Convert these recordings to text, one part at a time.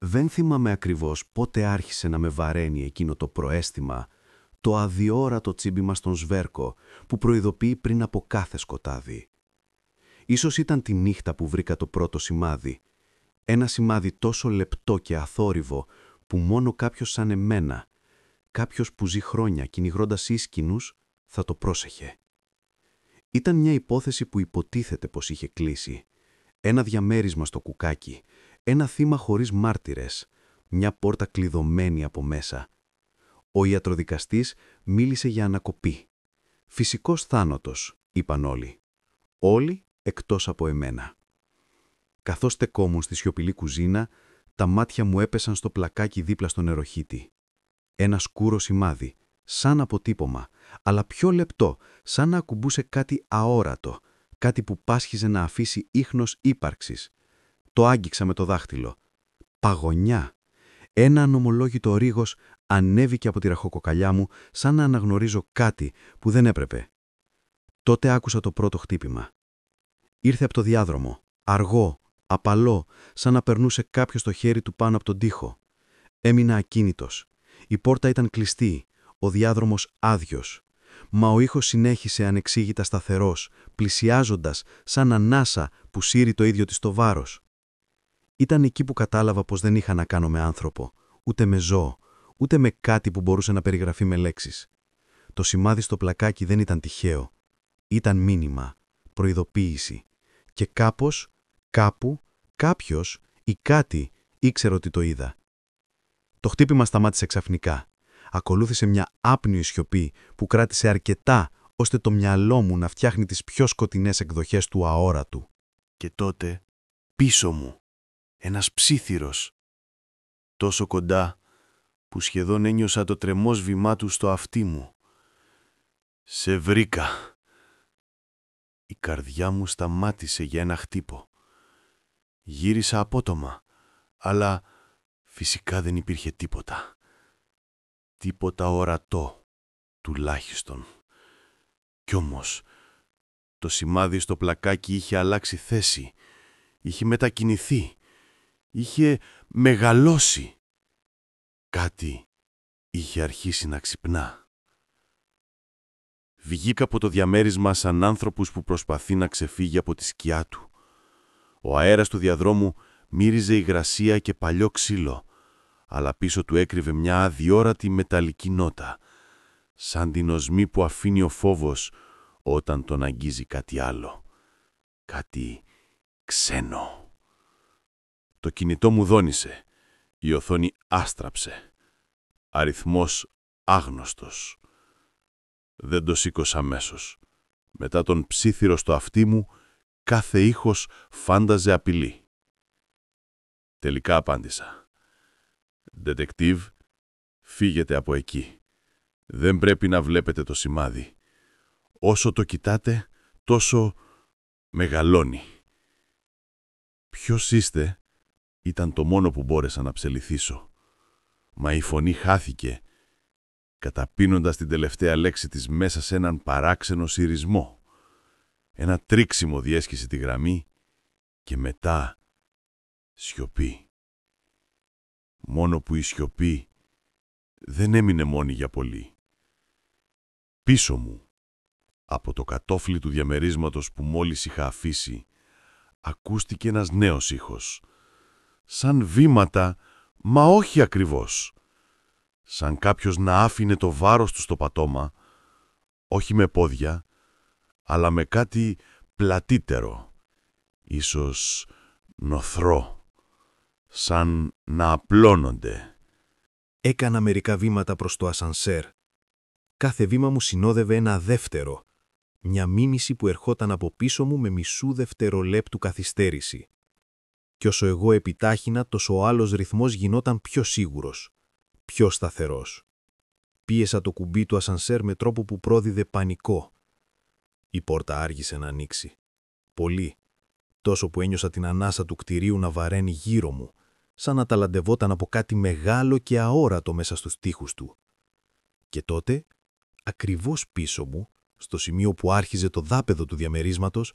Δεν θυμάμαι ακριβώς πότε άρχισε να με βαραίνει εκείνο το προαίσθημα, το αδιόρατο τσίμπημα στον σβέρκο που προειδοποιεί πριν από κάθε σκοτάδι. Ίσως ήταν τη νύχτα που βρήκα το πρώτο σημάδι. Ένα σημάδι τόσο λεπτό και αθόρυβο που μόνο κάποιος σαν εμένα, κάποιος που ζει χρόνια κυνηγρώντας ίσκινους, θα το πρόσεχε. Ήταν μια υπόθεση που υποτίθεται πως είχε κλείσει. Ένα διαμέρισμα στο κουκάκι, ένα θύμα χωρίς μάρτυρες, μια πόρτα κλειδωμένη από μέσα. Ο ιατροδικαστής μίλησε για ανακοπή. Φυσικός θάνατος, είπαν όλοι. Όλοι εκτός από εμένα. Καθώς στεκόμουν στη σιωπηλή κουζίνα, τα μάτια μου έπεσαν στο πλακάκι δίπλα στον νεροχύτη. Ένα σκούρο σημάδι, σαν αποτύπωμα, αλλά πιο λεπτό, σαν να ακουμπούσε κάτι αόρατο, κάτι που πάσχιζε να αφήσει ίχνος ύπαρξης. Το άγγιξα με το δάχτυλο. Παγωνιά. Ένα ανομολόγητο ρίγος ανέβηκε από τη ραχοκοκαλιά μου, σαν να αναγνωρίζω κάτι που δεν έπρεπε. Τότε άκουσα το πρώτο χτύπημα. Ήρθε από το διάδρομο, αργό, απαλό, σαν να περνούσε κάποιος το χέρι του πάνω από τον τοίχο. Έμεινα ακίνητος. Η πόρτα ήταν κλειστή, ο διάδρομος άδειος. Μα ο ήχος συνέχισε ανεξήγητα σταθερός, πλησιάζοντας σαν ανάσα που σύρει το ίδιο της το βάρος. Ήταν εκεί που κατάλαβα πως δεν είχα να κάνω με άνθρωπο, ούτε με ζώο, ούτε με κάτι που μπορούσε να περιγραφεί με λέξεις. Το σημάδι στο πλακάκι δεν ήταν τυχαίο. Ήταν μήνυμα, προειδοποίηση. Και κάπως, κάπου, κάποιος ή κάτι ήξερε ότι το είδα. Το χτύπημα σταμάτησε ξαφνικά. Ακολούθησε μια άπνοη σιωπή που κράτησε αρκετά ώστε το μυαλό μου να φτιάχνει τις πιο σκοτεινές εκδοχές του αόρατου. Και τότε, πίσω μου, ένας ψίθυρος, τόσο κοντά που σχεδόν ένιωσα το τρεμός βημά του στο αυτί μου. «Σε βρήκα». Η καρδιά μου σταμάτησε για ένα χτύπο. Γύρισα απότομα, αλλά φυσικά δεν υπήρχε τίποτα. Τίποτα ορατό, τουλάχιστον. Κι όμως, το σημάδι στο πλακάκι είχε αλλάξει θέση, είχε μετακινηθεί, είχε μεγαλώσει. Κάτι είχε αρχίσει να ξυπνά. Βγήκα από το διαμέρισμα σαν άνθρωπος που προσπαθεί να ξεφύγει από τη σκιά του. Ο αέρας του διαδρόμου μύριζε υγρασία και παλιό ξύλο, αλλά πίσω του έκρυβε μια αδιόρατη μεταλλική νότα, σαν την οσμή που αφήνει ο φόβος όταν τον αγγίζει κάτι άλλο. Κάτι ξένο. Το κινητό μου δόνησε. Η οθόνη άστραψε. Αριθμός άγνωστος. Δεν το σήκωσα αμέσως. Μετά τον ψίθυρο στο αυτί μου, κάθε ήχος φάνταζε απειλή. Τελικά απάντησα. «Ντετεκτίβ, φύγετε από εκεί. Δεν πρέπει να βλέπετε το σημάδι. Όσο το κοιτάτε, τόσο μεγαλώνει». «Ποιος είστε?» ήταν το μόνο που μπόρεσα να ψελιθήσω. Μα η φωνή χάθηκε, καταπίνοντας την τελευταία λέξη της μέσα σε έναν παράξενο συρισμό. Ένα τρίξιμο διέσχισε τη γραμμή και μετά σιωπή. Μόνο που η σιωπή δεν έμεινε μόνη για πολύ. Πίσω μου, από το κατόφλι του διαμερίσματος που μόλις είχα αφήσει, ακούστηκε ένας νέος ήχος. Σαν βήματα, μα όχι ακριβώς. Σαν κάποιος να άφηνε το βάρος του στο πατώμα, όχι με πόδια, αλλά με κάτι πλατύτερο, ίσως νοθρό, σαν να απλώνονται. Έκανα μερικά βήματα προς το ασανσέρ. Κάθε βήμα μου συνόδευε ένα δεύτερο, μια μίμηση που ερχόταν από πίσω μου με μισού δευτερολέπτου καθυστέρηση. Κι όσο εγώ επιτάχυνα, τόσο ο άλλος ρυθμός γινόταν πιο σίγουρος, πιο σταθερός. Πίεσα το κουμπί του ασανσέρ με τρόπο που πρόδιδε πανικό. Η πόρτα άργησε να ανοίξει. Πολύ, τόσο που ένιωσα την ανάσα του κτηρίου να βαραίνει γύρω μου, σαν να ταλαντευόταν από κάτι μεγάλο και αόρατο μέσα στους τοίχους του. Και τότε, ακριβώς πίσω μου, στο σημείο που άρχιζε το δάπεδο του διαμερίσματος,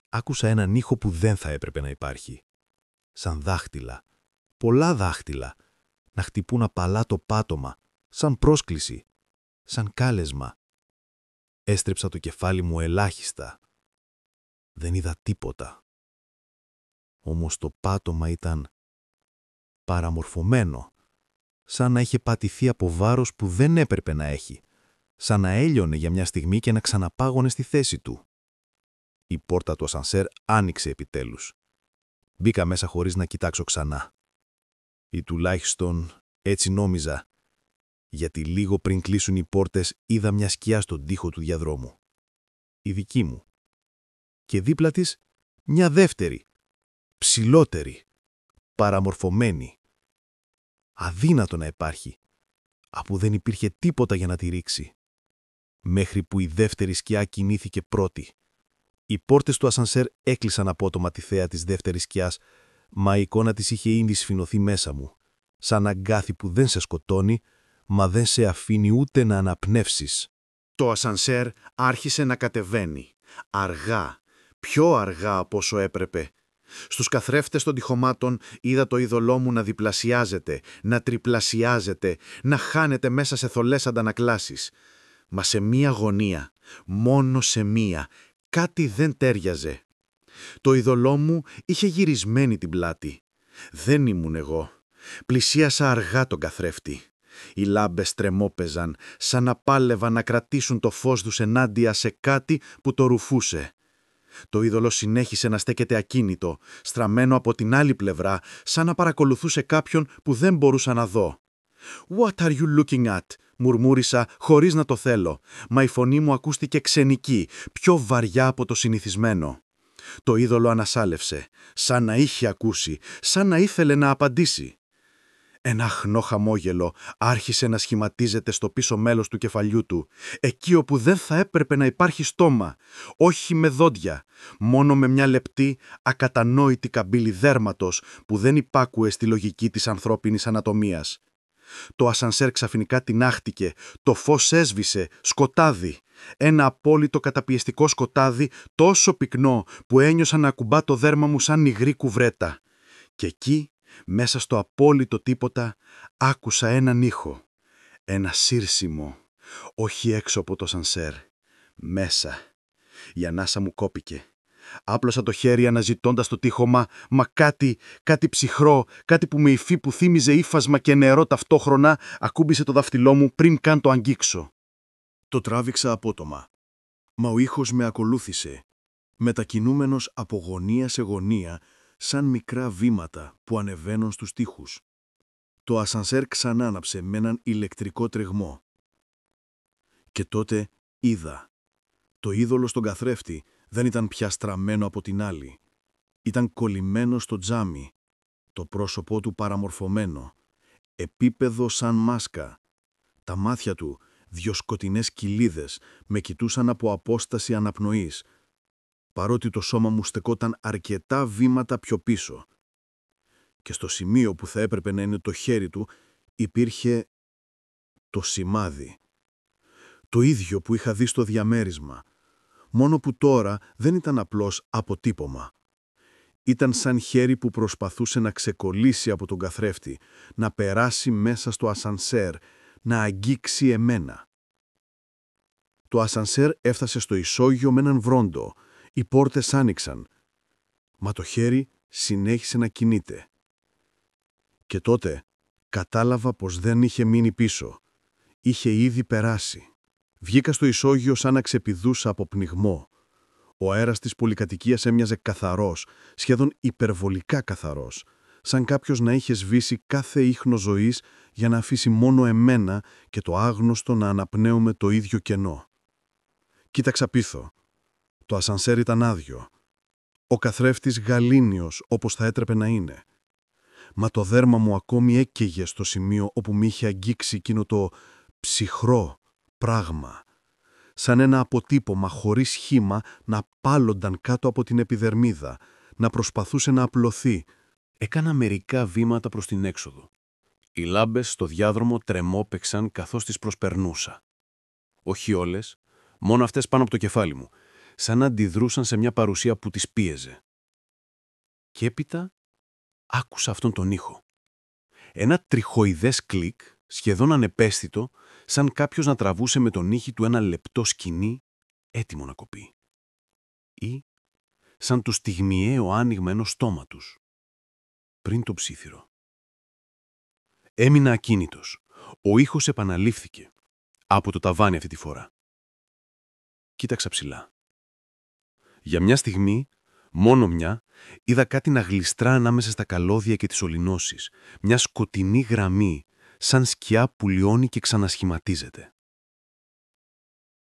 άκουσα έναν ήχο που δεν θα έπρεπε να υπάρχει. Σαν δάχτυλα, πολλά δάχτυλα, να χτυπούν απαλά το πάτωμα, σαν πρόσκληση, σαν κάλεσμα. Έστρεψα το κεφάλι μου ελάχιστα. Δεν είδα τίποτα. Όμως το πάτωμα ήταν παραμορφωμένο, σαν να είχε πατηθεί από βάρος που δεν έπρεπε να έχει, σαν να έλειωνε για μια στιγμή και να ξαναπάγωνε στη θέση του. Η πόρτα του ασανσέρ άνοιξε επιτέλους. Μπήκα μέσα χωρίς να κοιτάξω ξανά. Ή τουλάχιστον έτσι νόμιζα, γιατί λίγο πριν κλείσουν οι πόρτες είδα μια σκιά στον τοίχο του διαδρόμου. Η δική μου. Και δίπλα της μια δεύτερη, ψηλότερη, παραμορφωμένη. Αδύνατο να υπάρχει, αφού δεν υπήρχε τίποτα για να τη ρίξει. Μέχρι που η δεύτερη σκιά κινήθηκε πρώτη. Οι πόρτες του ασανσέρ έκλεισαν απότομα τη θέα της δεύτερης σκιάς, μα η εικόνα της είχε ήδη σφινωθεί μέσα μου, σαν αγκάθι που δεν σε σκοτώνει, μα δεν σε αφήνει ούτε να αναπνεύσεις. Το ασανσέρ άρχισε να κατεβαίνει. Αργά, πιο αργά από όσο έπρεπε. Στους καθρέφτες των τοιχωμάτων είδα το είδωλό μου να διπλασιάζεται, να τριπλασιάζεται, να χάνεται μέσα σε θολές αντανακλάσεις. Μα σε μία γωνία, μόνο σε μία, κάτι δεν τέριαζε. Το είδωλό μου είχε γυρισμένη την πλάτη. Δεν ήμουν εγώ. Πλησίασα αργά τον καθρέφτη. Οι λάμπες τρεμόπαιζαν, σαν να πάλευαν να κρατήσουν το φως τους ενάντια σε κάτι που το ρουφούσε. Το είδωλο συνέχισε να στέκεται ακίνητο, στραμμένο από την άλλη πλευρά, σαν να παρακολουθούσε κάποιον που δεν μπορούσα να δω. «What are you looking at?» μουρμούρισα χωρίς να το θέλω, μα η φωνή μου ακούστηκε ξενική, πιο βαριά από το συνηθισμένο. Το είδωλο ανασάλευσε, σαν να είχε ακούσει, σαν να ήθελε να απαντήσει. Ένα αχνό χαμόγελο άρχισε να σχηματίζεται στο πίσω μέλος του κεφαλιού του, εκεί όπου δεν θα έπρεπε να υπάρχει στόμα, όχι με δόντια, μόνο με μια λεπτή, ακατανόητη καμπύλη δέρματος που δεν υπάκουε στη λογική της ανθρώπινης ανατομίας. Το ασανσέρ ξαφνικά τινάχτηκε, το φως έσβησε, σκοτάδι. Ένα απόλυτο καταπιεστικό σκοτάδι τόσο πυκνό που ένιωσα να ακουμπά το δέρμα μου σαν υγρή κουβρέτα. Και εκεί, μέσα στο απόλυτο τίποτα, άκουσα έναν ήχο. Ένα σύρσιμο, όχι έξω από το ασανσέρ, μέσα. Η ανάσα μου κόπηκε. Άπλωσα το χέρι αναζητώντας το τείχομα, μα κάτι ψυχρό, κάτι που με υφή που θύμιζε ύφασμα και νερό ταυτόχρονα, ακούμπησε το δάχτυλό μου πριν καν το αγγίξω. Το τράβηξα απότομα, μα ο ήχος με ακολούθησε, μετακινούμενος από γωνία σε γωνία, σαν μικρά βήματα που ανεβαίνουν στους τοίχους. Το ασανσέρ ξανάναψε με έναν ηλεκτρικό τρεγμό. Και τότε είδα. Το είδωλο στον καθρέφτη δεν ήταν πια στραμμένο από την άλλη. Ήταν κολλημένο στο τζάμι, το πρόσωπό του παραμορφωμένο, επίπεδο σαν μάσκα. Τα μάτια του, δυο σκοτεινές κοιλίδες, με κοιτούσαν από απόσταση αναπνοής, παρότι το σώμα μου στεκόταν αρκετά βήματα πιο πίσω. Και στο σημείο που θα έπρεπε να είναι το χέρι του, υπήρχε το σημάδι. Το ίδιο που είχα δει στο διαμέρισμα, μόνο που τώρα δεν ήταν απλώς αποτύπωμα. Ήταν σαν χέρι που προσπαθούσε να ξεκολλήσει από τον καθρέφτη, να περάσει μέσα στο ασανσέρ, να αγγίξει εμένα. Το ασανσέρ έφτασε στο ισόγειο με έναν βρόντο. Οι πόρτες άνοιξαν, μα το χέρι συνέχισε να κινείται. Και τότε κατάλαβα πως δεν είχε μείνει πίσω. Είχε ήδη περάσει. Βγήκα στο ισόγειο σαν να ξεπηδούσα από πνιγμό. Ο αέρας της πολυκατοικίας έμοιαζε καθαρός, σχεδόν υπερβολικά καθαρός, σαν κάποιος να είχε σβήσει κάθε ίχνο ζωής για να αφήσει μόνο εμένα και το άγνωστο να αναπνέουμε το ίδιο κενό. Κοίταξα πίθω. Το ασανσέρ ήταν άδειο. Ο καθρέφτης γαλήνιος όπως θα έτρεπε να είναι. Μα το δέρμα μου ακόμη έκαιγε στο σημείο όπου με είχε αγγίξει εκείνο το ψυχρό πράγμα. Σαν ένα αποτύπωμα χωρίς χύμα να πάλονταν κάτω από την επιδερμίδα, να προσπαθούσε να απλωθεί. Έκανα μερικά βήματα προς την έξοδο. Οι λάμπες στο διάδρομο τρεμόπαιξαν καθώς τις προσπερνούσα. Όχι όλες, μόνο αυτές πάνω από το κεφάλι μου, σαν να αντιδρούσαν σε μια παρουσία που τις πίεζε. Και έπειτα άκουσα αυτόν τον ήχο. Ένα τριχοειδές κλικ, σχεδόν ανεπαίσθητο, σαν κάποιος να τραβούσε με τον ήχη του ένα λεπτό σκοινί, έτοιμο να κοπεί. Ή σαν το στιγμιαίο άνοιγμα ενός στόματος, πριν το ψίθυρο. Έμεινα ακίνητος. Ο ήχος επαναλήφθηκε. Από το ταβάνι αυτή τη φορά. Κοίταξα ψηλά. Για μια στιγμή, μόνο μια, είδα κάτι να γλιστρά ανάμεσα στα καλώδια και τις ολυνώσεις. Μια σκοτεινή γραμμή, σαν σκιά που λιώνει και ξανασχηματίζεται.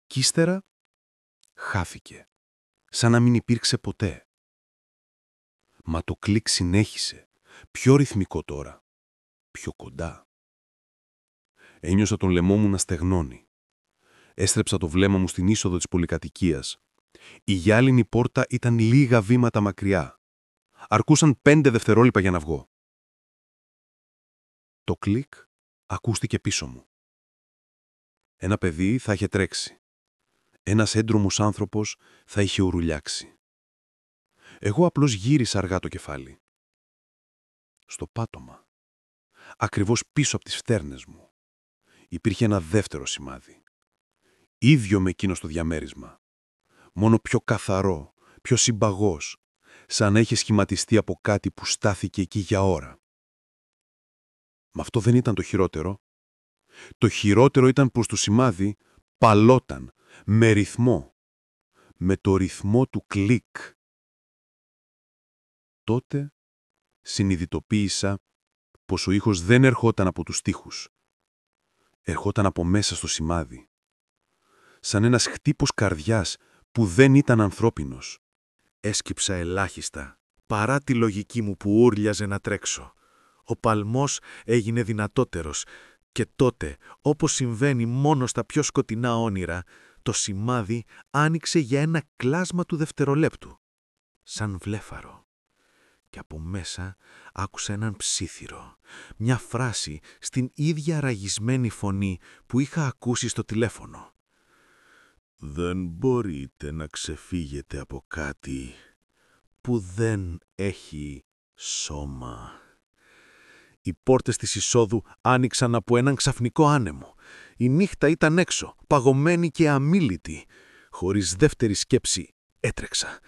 Κι ύστερα χάθηκε, σαν να μην υπήρξε ποτέ. Μα το κλικ συνέχισε, πιο ρυθμικό τώρα, πιο κοντά. Ένιωσα τον λαιμό μου να στεγνώνει. Έστρεψα το βλέμμα μου στην είσοδο της πολυκατοικίας. Η γυάλινη πόρτα ήταν λίγα βήματα μακριά. Αρκούσαν 5 δευτερόλεπτα για να βγω. Το κλικ ακούστηκε πίσω μου. Ένα παιδί θα είχε τρέξει. Ένας έντρομος άνθρωπος θα είχε ουρουλιάξει. Εγώ απλώς γύρισα αργά το κεφάλι. Στο πάτωμα, ακριβώς πίσω από τις φτέρνες μου, υπήρχε ένα δεύτερο σημάδι. Ίδιο με εκείνο στο διαμέρισμα. Μόνο πιο καθαρό, πιο συμπαγός, σαν να είχε σχηματιστεί από κάτι που στάθηκε εκεί για ώρα. Μα αυτό δεν ήταν το χειρότερο. Το χειρότερο ήταν πως το σημάδι παλόταν, με ρυθμό. Με το ρυθμό του κλικ. Τότε συνειδητοποίησα πως ο ήχος δεν ερχόταν από τους τοίχους. Ερχόταν από μέσα στο σημάδι. Σαν ένας χτύπος καρδιάς που δεν ήταν ανθρώπινος. Έσκυψα ελάχιστα, παρά τη λογική μου που ούρλιαζε να τρέξω. Ο παλμός έγινε δυνατότερος και τότε, όπως συμβαίνει μόνο στα πιο σκοτεινά όνειρα, το σημάδι άνοιξε για ένα κλάσμα του δευτερολέπτου. Σαν βλέφαρο. Και από μέσα άκουσα έναν ψίθυρο, μια φράση στην ίδια ραγισμένη φωνή που είχα ακούσει στο τηλέφωνο. «Δεν μπορείτε να ξεφύγετε από κάτι που δεν έχει σώμα». Οι πόρτες της εισόδου άνοιξαν από έναν ξαφνικό άνεμο. Η νύχτα ήταν έξω, παγωμένη και αμίλητη. Χωρίς δεύτερη σκέψη έτρεξα.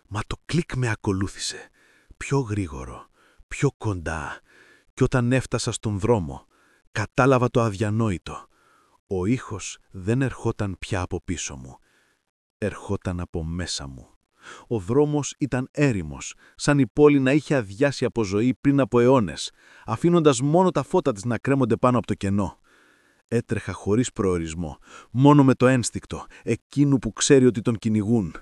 Μα το κλικ με ακολούθησε. Πιο γρήγορο, πιο κοντά. Κι όταν έφτασα στον δρόμο, κατάλαβα το αδιανόητο. Ο ήχος δεν ερχόταν πια από πίσω μου. Ερχόταν από μέσα μου. Ο δρόμος ήταν έρημος, σαν η πόλη να είχε αδειάσει από ζωή πριν από αιώνες, αφήνοντας μόνο τα φώτα της να κρέμονται πάνω από το κενό. Έτρεχα χωρίς προορισμό, μόνο με το ένστικτο, εκείνου που ξέρει ότι τον κυνηγούν.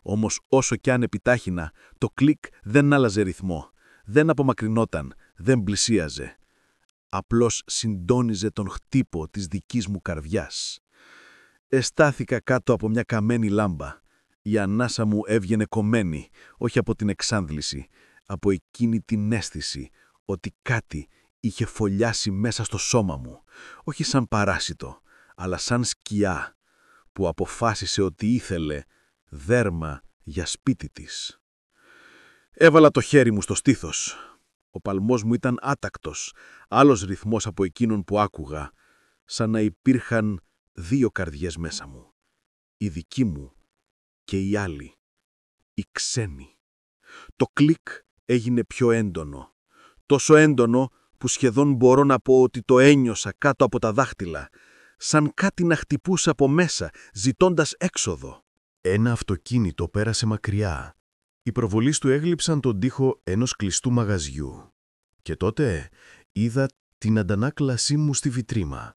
Όμως όσο κι αν επιτάχυνα, το κλικ δεν άλλαζε ρυθμό, δεν απομακρυνόταν, δεν πλησίαζε. Απλώς συντόνιζε τον χτύπο της δικής μου καρδιάς. Εστάθηκα κάτω από μια καμένη λάμπα. Η ανάσα μου έβγαινε κομμένη, όχι από την εξάνδληση, από εκείνη την αίσθηση ότι κάτι είχε φωλιάσει μέσα στο σώμα μου, όχι σαν παράσιτο, αλλά σαν σκιά που αποφάσισε ότι ήθελε δέρμα για σπίτι της. Έβαλα το χέρι μου στο στήθος. Ο παλμός μου ήταν άτακτος, άλλος ρυθμός από εκείνον που άκουγα, σαν να υπήρχαν 2 καρδιές μέσα μου. Η δική μου και η άλλη, η ξένη. Το κλικ έγινε πιο έντονο. Τόσο έντονο που σχεδόν μπορώ να πω ότι το ένιωσα κάτω από τα δάχτυλα, σαν κάτι να χτυπούσε από μέσα, ζητώντας έξοδο. Ένα αυτοκίνητο πέρασε μακριά. Οι προβολείς του έγλειψαν τον τοίχο ενός κλειστού μαγαζιού. Και τότε είδα την αντανάκλασή μου στη βιτρίμα.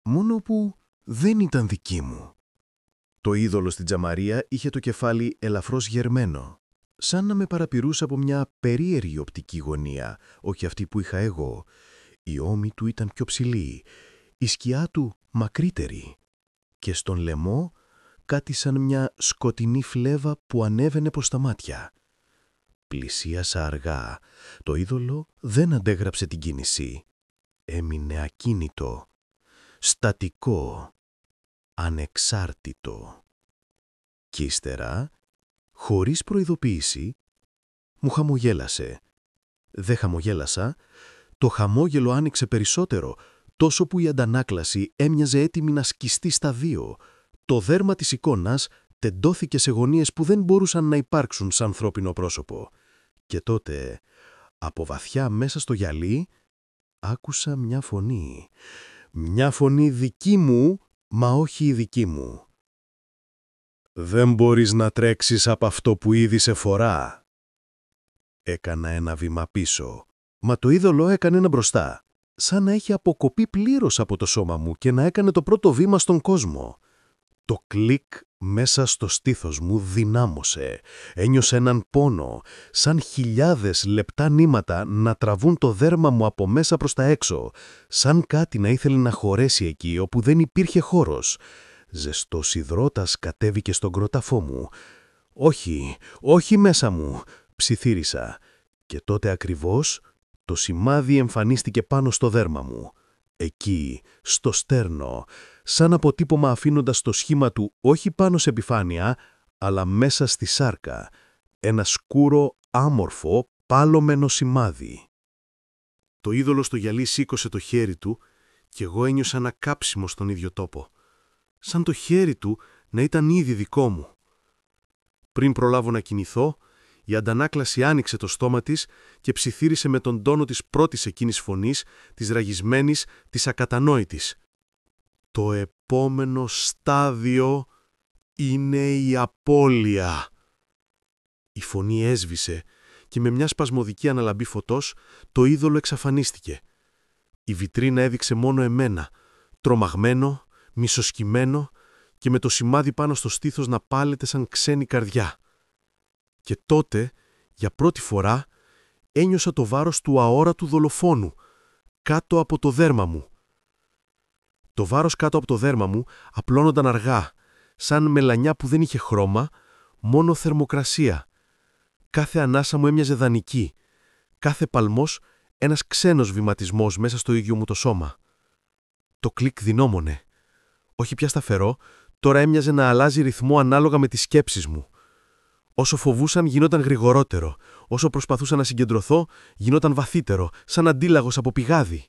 Μόνο που δεν ήταν δική μου. Το είδωλο στην τζαμαρία είχε το κεφάλι ελαφρώς γερμένο, σαν να με παραπηρούσε από μια περίεργη οπτική γωνία, όχι αυτή που είχα εγώ. Η ώμη του ήταν πιο ψηλή, η σκιά του μακρύτερη και στον λαιμό κάτι σαν μια σκοτεινή φλέβα που ανέβαινε προς τα μάτια. Πλησίασα αργά. Το είδωλο δεν αντέγραψε την κίνηση. Έμεινε ακίνητο, στατικό, ανεξάρτητο. Κι ύστερα, χωρίς προειδοποίηση, μου χαμογέλασε. Δεν χαμογέλασα, Το χαμόγελο άνοιξε περισσότερο, τόσο που η αντανάκλαση έμοιαζε έτοιμη να σκιστεί στα δύο. Το δέρμα της εικόνας τεντώθηκε σε γωνίες που δεν μπορούσαν να υπάρξουν σαν ανθρώπινο πρόσωπο. Και τότε, από βαθιά μέσα στο γυαλί, άκουσα μια φωνή. Μια φωνή δική μου, μα όχι η δική μου. «Δεν μπορείς να τρέξεις από αυτό που ήδη σε φορά». Έκανα ένα βήμα πίσω, μα το είδωλο έκανε ένα μπροστά, σαν να έχει αποκοπεί πλήρως από το σώμα μου και να έκανε το πρώτο βήμα στον κόσμο. Το κλικ μέσα στο στήθος μου δυνάμωσε. Ένιωσα έναν πόνο, σαν χιλιάδες λεπτά νήματα να τραβούν το δέρμα μου από μέσα προς τα έξω, σαν κάτι να ήθελε να χωρέσει εκεί όπου δεν υπήρχε χώρος. Ζεστός υδρότας κατέβηκε στον κρόταφό μου. «Όχι, όχι μέσα μου», ψιθύρισα. Και τότε ακριβώς το σημάδι εμφανίστηκε πάνω στο δέρμα μου. Εκεί, στο στέρνο, σαν αποτύπωμα αφήνοντας το σχήμα του όχι πάνω σε επιφάνεια, αλλά μέσα στη σάρκα. Ένα σκούρο, άμορφο, πάλωμενο σημάδι. Το είδωλο στο γυαλί σήκωσε το χέρι του και εγώ ένιωσα ένα κάψιμο στον ίδιο τόπο. Σαν το χέρι του να ήταν ήδη δικό μου. Πριν προλάβω να κινηθώ, η αντανάκλαση άνοιξε το στόμα της και ψιθύρισε με τον τόνο της πρώτης εκείνης φωνής, της ραγισμένης, της ακατανόητης. «Το επόμενο στάδιο είναι η απώλεια». Η φωνή έσβησε και με μια σπασμωδική αναλαμπή φωτός το είδωλο εξαφανίστηκε. Η βιτρίνα έδειξε μόνο εμένα, τρομαγμένο, μισοσκυμμένο και με το σημάδι πάνω στο στήθος να πάλεται σαν ξένη καρδιά. Και τότε, για πρώτη φορά, ένιωσα το βάρος του αόρατου δολοφόνου, κάτω από το δέρμα μου. Το βάρος κάτω από το δέρμα μου απλώνονταν αργά, σαν μελανιά που δεν είχε χρώμα, μόνο θερμοκρασία. Κάθε ανάσα μου έμοιαζε δανεική, κάθε παλμός ένας ξένος βηματισμός μέσα στο ίδιο μου το σώμα. Το κλικ δεινόμονε. Όχι πια σταθερό, τώρα έμοιαζε να αλλάζει ρυθμό ανάλογα με τις σκέψεις μου. Όσο φοβούσαν γινόταν γρηγορότερο, όσο προσπαθούσα να συγκεντρωθώ γινόταν βαθύτερο, σαν αντίλαγος από πηγάδι.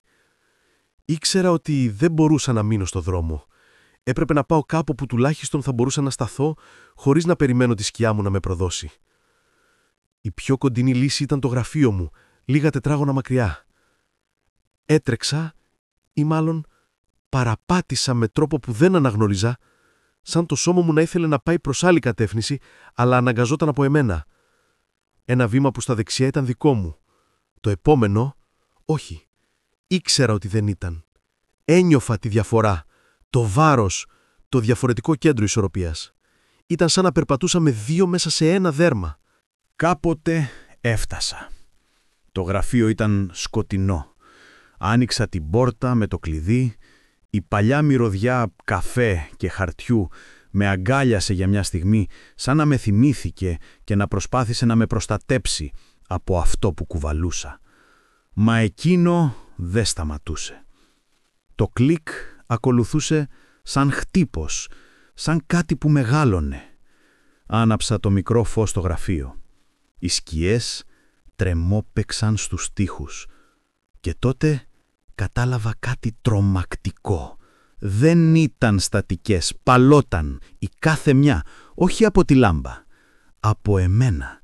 Ήξερα ότι δεν μπορούσα να μείνω στο δρόμο. Έπρεπε να πάω κάπου που τουλάχιστον θα μπορούσα να σταθώ, χωρίς να περιμένω τη σκιά μου να με προδώσει. Η πιο κοντινή λύση ήταν το γραφείο μου, λίγα τετράγωνα μακριά. Έτρεξα, ή μάλλον παραπάτησα με τρόπο που δεν αναγνώριζα, σαν το σώμα μου να ήθελε να πάει προς άλλη κατεύθυνση, αλλά αναγκαζόταν από εμένα. Ένα βήμα που στα δεξιά ήταν δικό μου. Το επόμενο, όχι. Ήξερα ότι δεν ήταν. Ένιωφα τη διαφορά, το βάρος, το διαφορετικό κέντρο ισορροπίας. Ήταν σαν να περπατούσα με δύο μέσα σε ένα δέρμα. Κάποτε έφτασα. Το γραφείο ήταν σκοτεινό. Άνοιξα την πόρτα με το κλειδί. Η παλιά μυρωδιά καφέ και χαρτιού με αγκάλιασε για μια στιγμή, σαν να με θυμήθηκε και να προσπάθησε να με προστατέψει από αυτό που κουβαλούσα. Μα εκείνο δεν σταματούσε. Το κλικ ακολουθούσε σαν χτύπος, σαν κάτι που μεγάλωνε. Άναψα το μικρό φως στο γραφείο. Οι σκιές τρεμόπαιξαν στους τοίχους. Και τότε κατάλαβα κάτι τρομακτικό. Δεν ήταν στατικές, παλόταν η κάθε μια, όχι από τη λάμπα, από εμένα.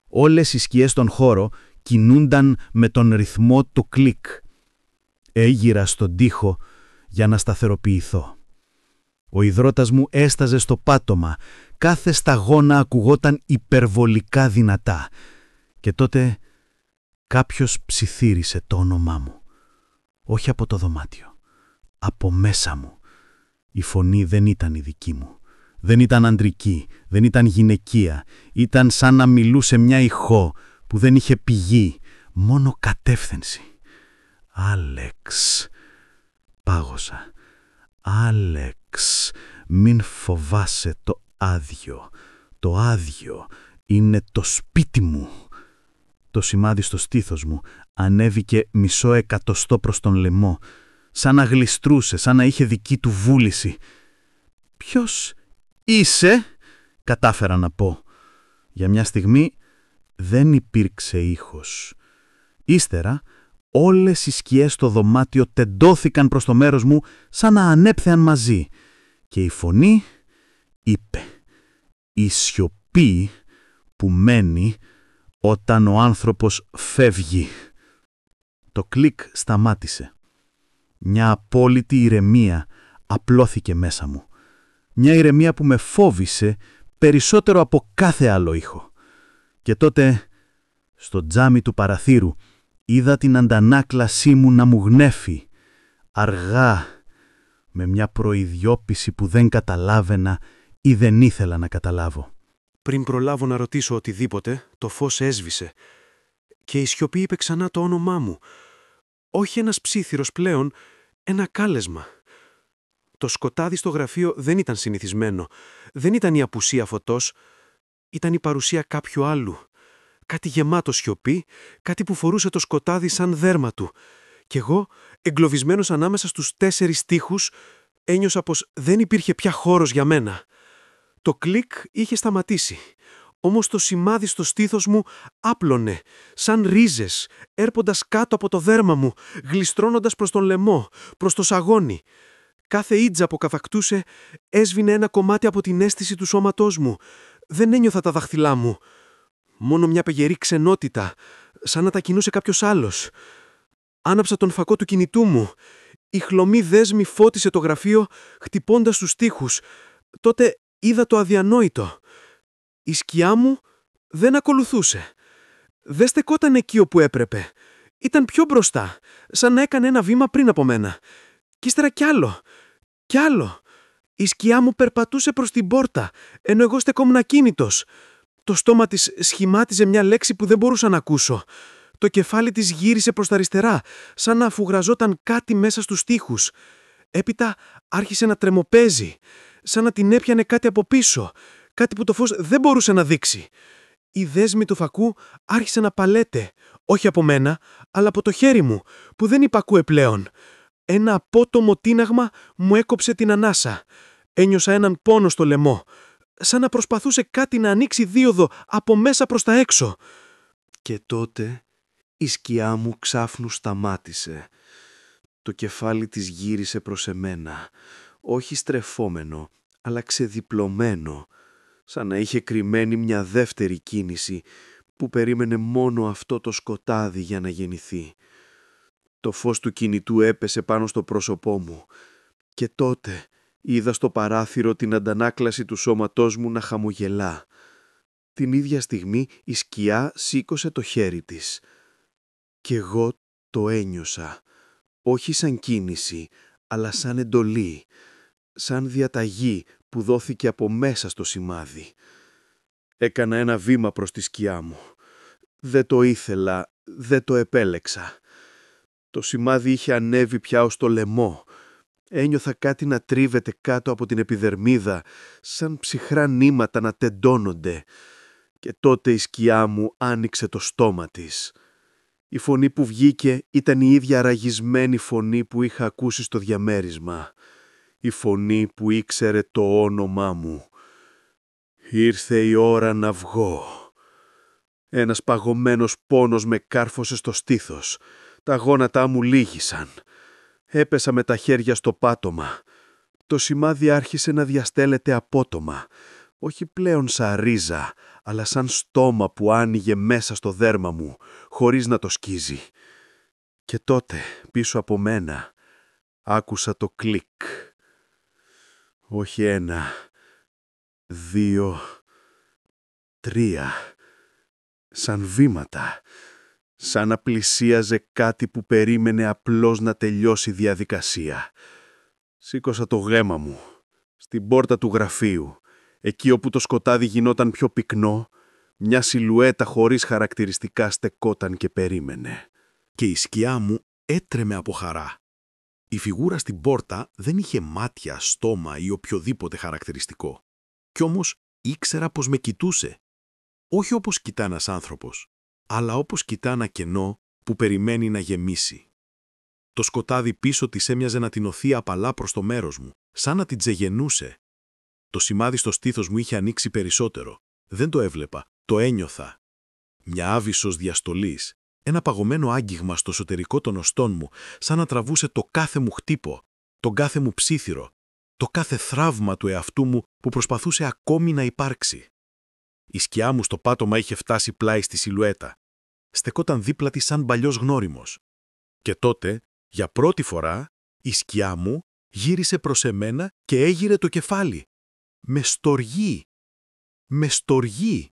Όλες οι σκιές στον χώρο κινούνταν με τον ρυθμό του κλικ. Έγιρα στον τοίχο για να σταθεροποιηθώ. Ο υδρότας μου έσταζε στο πάτωμα, κάθε σταγόνα ακουγόταν υπερβολικά δυνατά. Και τότε κάποιος ψιθύρισε το όνομά μου. Όχι από το δωμάτιο, από μέσα μου. Η φωνή δεν ήταν η δική μου. Δεν ήταν αντρική, δεν ήταν γυναικεία. Ήταν σαν να μιλούσε μια ηχό που δεν είχε πηγή, μόνο κατεύθυνση. «Άλεξ», πάγωσα. «Άλεξ, μην φοβάσαι το άδειο. Το άδειο είναι το σπίτι μου». Το σημάδι στο στήθος μου ανέβηκε μισό εκατοστό προς τον λαιμό, σαν να γλιστρούσε, σαν να είχε δική του βούληση. «Ποιος είσαι?» κατάφερα να πω. Για μια στιγμή δεν υπήρξε ήχος. Ύστερα Όλες οι σκιές στο δωμάτιο τεντώθηκαν προς το μέρος μου σαν να ανέπθεαν μαζί και η φωνή είπε «Η σιωπή που μένει όταν ο άνθρωπος φεύγει». Το κλικ σταμάτησε. Μια απόλυτη ηρεμία απλώθηκε μέσα μου. Μια ηρεμία που με φόβησε περισσότερο από κάθε άλλο ήχο. Και τότε, στο τζάμι του παραθύρου, είδα την αντανάκλασή μου να μου γνέφει, αργά, με μια προειδιόπιση που δεν καταλάβαινα ή δεν ήθελα να καταλάβω. Πριν προλάβω να ρωτήσω οτιδήποτε, το φως έσβησε και η σιωπή είπε ξανά το όνομά μου. Όχι ένας ψίθυρος πλέον, ένα κάλεσμα. Το σκοτάδι στο γραφείο δεν ήταν συνηθισμένο. Δεν ήταν η απουσία φωτός, ήταν η παρουσία κάποιου άλλου. Κάτι γεμάτο σιωπή, κάτι που φορούσε το σκοτάδι σαν δέρμα του. Κι εγώ, εγκλωβισμένος ανάμεσα στους 4 τοίχους, ένιωσα πως δεν υπήρχε πια χώρος για μένα. Το κλικ είχε σταματήσει. Όμως το σημάδι στο στήθος μου άπλωνε, σαν ρίζες, έρποντας κάτω από το δέρμα μου, γλιστρώνοντας προς τον λαιμό, προς το σαγόνι. Κάθε ίτζα που καβακτούσε έσβηνε ένα κομμάτι από την αίσθηση του σώματός μου. Δεν ένιωθα τα δάχτυλά μου. Μόνο μια πεγερή ξενότητα, σαν να τα κινούσε κάποιος άλλος. Άναψα τον φακό του κινητού μου. Η χλωμή δέσμη φώτισε το γραφείο, χτυπώντας τους τοίχους. Τότε είδα το αδιανόητο. Η σκιά μου δεν ακολουθούσε. Δεν στεκόταν εκεί όπου έπρεπε. Ήταν πιο μπροστά, σαν να έκανε ένα βήμα πριν από μένα. Κι ύστερα κι άλλο. Κι άλλο. Η σκιά μου περπατούσε προς την πόρτα, ενώ εγώ στεκόμουν ακίνητος. Το στόμα της σχημάτιζε μια λέξη που δεν μπορούσα να ακούσω. Το κεφάλι της γύρισε προς τα αριστερά, σαν να αφουγραζόταν κάτι μέσα στους τοίχους. Έπειτα άρχισε να τρεμοπαίζει, σαν να την έπιανε κάτι από πίσω, κάτι που το φως δεν μπορούσε να δείξει. Η δέσμη του φακού άρχισε να παλέται, όχι από μένα, αλλά από το χέρι μου, που δεν υπακούε πλέον. Ένα απότομο τίναγμα μου έκοψε την ανάσα. Ένιωσα έναν πόνο στο λαιμό, σαν να προσπαθούσε κάτι να ανοίξει δίωδο από μέσα προς τα έξω. Και τότε η σκιά μου ξάφνου σταμάτησε. Το κεφάλι της γύρισε προς εμένα, όχι στρεφόμενο, αλλά ξεδιπλωμένο, σαν να είχε κρυμμένη μια δεύτερη κίνηση που περίμενε μόνο αυτό το σκοτάδι για να γεννηθεί. Το φως του κινητού έπεσε πάνω στο πρόσωπό μου και τότε είδα στο παράθυρο την αντανάκλαση του σώματός μου να χαμογελά. Την ίδια στιγμή η σκιά σήκωσε το χέρι της. Κι εγώ το ένιωσα, όχι σαν κίνηση, αλλά σαν εντολή, σαν διαταγή που δόθηκε από μέσα στο σημάδι. Έκανα ένα βήμα προς τη σκιά μου. Δεν το ήθελα, δεν το επέλεξα. Το σημάδι είχε ανέβει πια ως το λαιμό. Ένιωθα κάτι να τρίβεται κάτω από την επιδερμίδα, σαν ψυχρά νήματα να τεντώνονται. Και τότε η σκιά μου άνοιξε το στόμα της. Η φωνή που βγήκε ήταν η ίδια ραγισμένη φωνή που είχα ακούσει στο διαμέρισμα. Η φωνή που ήξερε το όνομά μου. Ήρθε η ώρα να βγω. Ένας παγωμένος πόνος με κάρφωσε στο στήθος. Τα γόνατά μου λύγησαν. Έπεσα με τα χέρια στο πάτωμα. Το σημάδι άρχισε να διαστέλλεται απότομα. Όχι πλέον σαν ρίζα, αλλά σαν στόμα που άνοιγε μέσα στο δέρμα μου, χωρίς να το σκίζει. Και τότε, πίσω από μένα, άκουσα το κλικ. Όχι 1, 2, 3. Σαν βήματα. Σαν να πλησίαζε κάτι που περίμενε απλώς να τελειώσει η διαδικασία. Σήκωσα το γέμμα μου, στην πόρτα του γραφείου, εκεί όπου το σκοτάδι γινόταν πιο πυκνό, μια σιλουέτα χωρίς χαρακτηριστικά στεκόταν και περίμενε. Και η σκιά μου έτρεμε από χαρά. Η φιγούρα στην πόρτα δεν είχε μάτια, στόμα ή οποιοδήποτε χαρακτηριστικό. Κι όμως ήξερα πως με κοιτούσε. Όχι όπως κοιτά ένας άνθρωπος, αλλά όπως κοιτά ένα κενό που περιμένει να γεμίσει. Το σκοτάδι πίσω της έμοιαζε να τινωθεί απαλά προς το μέρος μου, σαν να την τζεγενούσε. Το σημάδι στο στήθος μου είχε ανοίξει περισσότερο. Δεν το έβλεπα, το ένιωθα. Μια άβυσσος διαστολής, Ένα παγωμένο άγγιγμα στο εσωτερικό των οστών μου, σαν να τραβούσε το κάθε μου χτύπο, τον κάθε μου ψίθυρο, το κάθε θραύμα του εαυτού μου που προσπαθούσε ακόμη να υπάρξει. Η σκιά μου στο πάτωμα είχε φτάσει πλάι στη σιλουέτα. Στεκόταν δίπλα της σαν παλιός γνώριμος. Και τότε, για πρώτη φορά, η σκιά μου γύρισε προς εμένα και έγειρε το κεφάλι. Με στοργή. Με στοργή.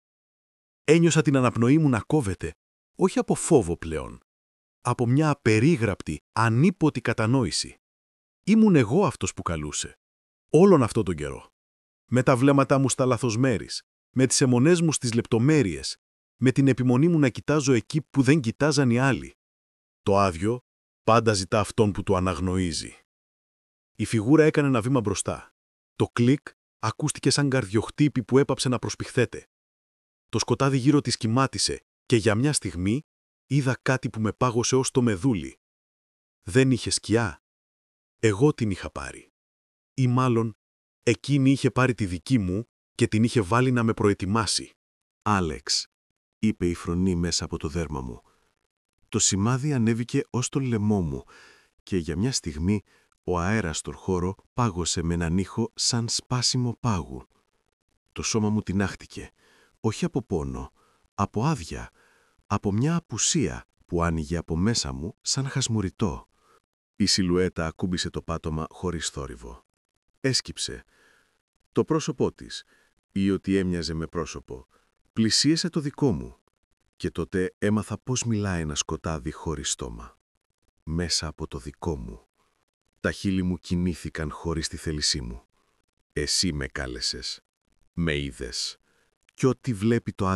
Ένιωσα την αναπνοή μου να κόβεται, όχι από φόβο πλέον. Από μια απερίγραπτη, ανίποτη κατανόηση. Ήμουν εγώ αυτός που καλούσε. Όλον αυτόν τον καιρό. Με τα βλέμματά μου στα λαθοσμέρις, με τις αιμονές μου στις λεπτομέρειες, με την επιμονή μου να κοιτάζω εκεί που δεν κοιτάζαν οι άλλοι. Το άδειο πάντα ζητά αυτόν που το αναγνωρίζει. Η φιγούρα έκανε ένα βήμα μπροστά. Το κλικ ακούστηκε σαν καρδιοχτύπη που έπαψε να προσπιχθέται. Το σκοτάδι γύρω της κυμάτισε και για μια στιγμή είδα κάτι που με πάγωσε ως το μεδούλι. Δεν είχε σκιά. Εγώ την είχα πάρει. Ή μάλλον, εκείνη είχε πάρει τη δική μου και την είχε βάλει να με προετοιμάσει. «Άλεξ», είπε η φρονή μέσα από το δέρμα μου. Το σημάδι ανέβηκε ως το λαιμό μου και για μια στιγμή ο αέρας στον χώρο πάγωσε με έναν ήχο σαν σπάσιμο πάγου. Το σώμα μου τινάχτηκε, όχι από πόνο, από άδεια, από μια απουσία που άνοιγε από μέσα μου σαν χασμουριτό. Η σιλουέτα ακούμπησε το πάτωμα χωρίς θόρυβο. Έσκυψε. Το πρόσωπό της, ή ότι έμοιαζε με πρόσωπο, πλησίασε το δικό μου. Και τότε έμαθα πώς μιλάει ένα σκοτάδι χωρίς στόμα. Μέσα από το δικό μου. Τα χείλη μου κινήθηκαν χωρίς τη θέλησή μου. Εσύ με κάλεσες. Με είδες. Κι ό,τι βλέπει το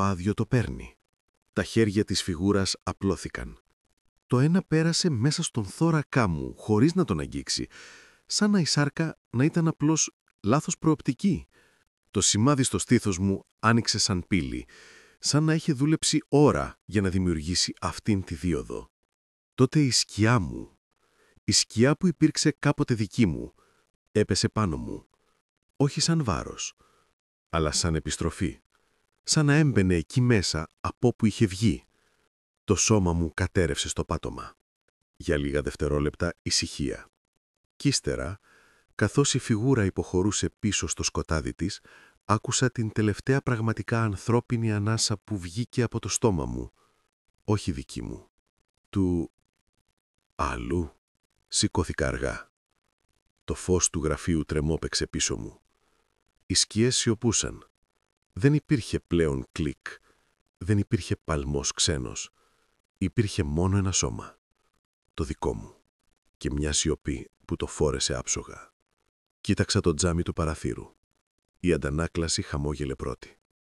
άδειο το παίρνει. Τα χέρια της φιγούρας απλώθηκαν. Το ένα πέρασε μέσα στον θώρακά μου, χωρίς να τον αγγίξει, σαν να η σάρκα να ήταν απλώς λάθος προοπτική. Το σημάδι στο στήθος μου άνοιξε σαν πύλη, σαν να είχε δούλεψει ώρα για να δημιουργήσει αυτήν τη δίωδο. Τότε η σκιά μου, η σκιά που υπήρξε κάποτε δική μου, έπεσε πάνω μου, όχι σαν βάρος, αλλά σαν επιστροφή, σαν να έμπαινε εκεί μέσα από όπου είχε βγει. Το σώμα μου κατέρευσε στο πάτωμα. Για λίγα δευτερόλεπτα ησυχία. Κι ύστερα, καθώς η φιγούρα υποχωρούσε πίσω στο σκοτάδι της, άκουσα την τελευταία πραγματικά ανθρώπινη ανάσα που βγήκε από το στόμα μου. Όχι δική μου. Του άλλου. Σηκώθηκα αργά. Το φως του γραφείου τρεμόπαιξε πίσω μου. Οι σκιές σιωπούσαν. Δεν υπήρχε πλέον κλικ. Δεν υπήρχε παλμός ξένος. Υπήρχε μόνο ένα σώμα. Το δικό μου. Και μια σιωπή που το φόρεσε άψογα. Κοίταξα το τζάμι του παραθύρου. Η αντανάκλαση χαμόγελε πρώτη.